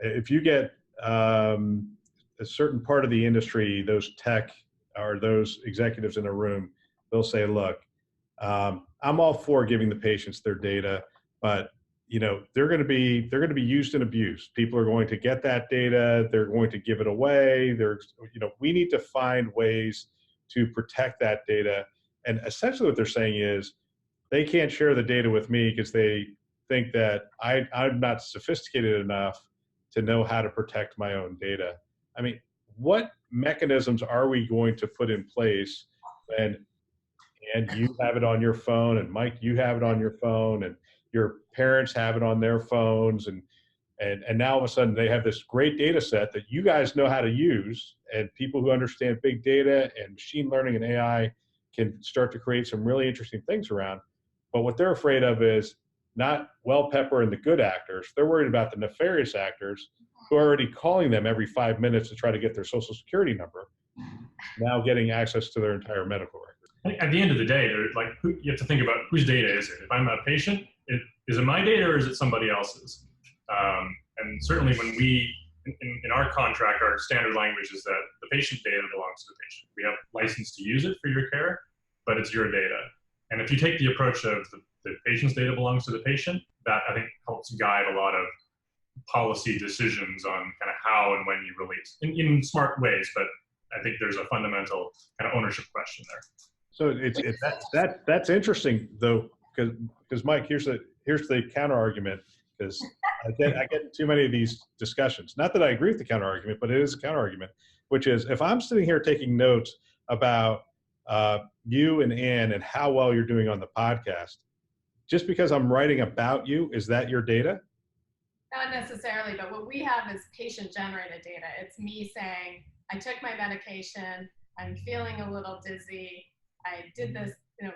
if you get a certain part of the industry, those tech or those executives in a room, they'll say, look, I'm all for giving the patients their data, but they're going to be used and abused. People are going to get that data. They're going to give it away. We need to find ways to protect that data. And essentially what they're saying is they can't share the data with me because they think that I'm not sophisticated enough to know how to protect my own data. I mean, what mechanisms are we going to put in place when, and you have it on your phone, and Mike, you have it on your phone, and your parents have it on their phones, and now all of a sudden they have this great data set that you guys know how to use, and people who understand big data and machine learning and AI can start to create some really interesting things around. But what they're afraid of is not Wellpepper and the good actors. They're worried about the nefarious actors who are already calling them every 5 minutes to try to get their social security number, now getting access to their entire medical record. At the end of the day, you have to think about whose data is it. If I'm a patient, is it my data or is it somebody else's? And certainly when in our contract, our standard language is that the patient data belongs to the patient. We have license to use it for your care, but it's your data. And if you take the approach of the patient's data belongs to the patient, that I think helps guide a lot of policy decisions on kind of how and when you release in smart ways. But I think there's a fundamental kind of ownership question there. So that's interesting though, because Mike, here's the counter argument, because I get too many of these discussions. Not that I agree with the counter argument, but it is a counter argument, which is if I'm sitting here taking notes about you and Ann and how well you're doing on the podcast, just because I'm writing about you, is that your data? Not necessarily, but what we have is patient-generated data. It's me saying, I took my medication, I'm feeling a little dizzy, I did this,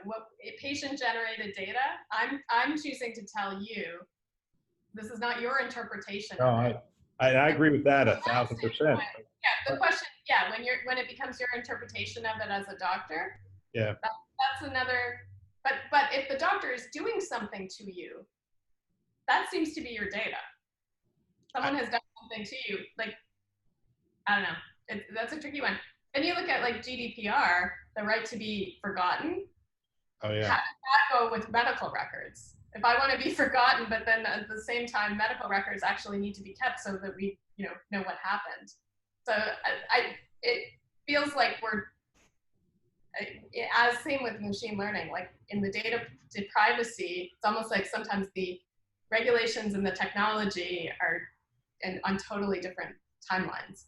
what patient-generated data, I'm choosing to tell you, this is not your interpretation. No, I agree with that 1,000%. Yeah, the question, when it becomes your interpretation of it as a doctor, that's another, but if the doctor is doing something to you, that seems to be your data. Someone has done something to you, I don't know, that's a tricky one. Then you look at GDPR, the right to be forgotten. Oh yeah. How does that go with medical records? If I want to be forgotten, but then at the same time, medical records actually need to be kept so that we, know what happened. So it feels like we're, as same with machine learning, in the data privacy, it's almost like sometimes the regulations and the technology are on totally different timelines.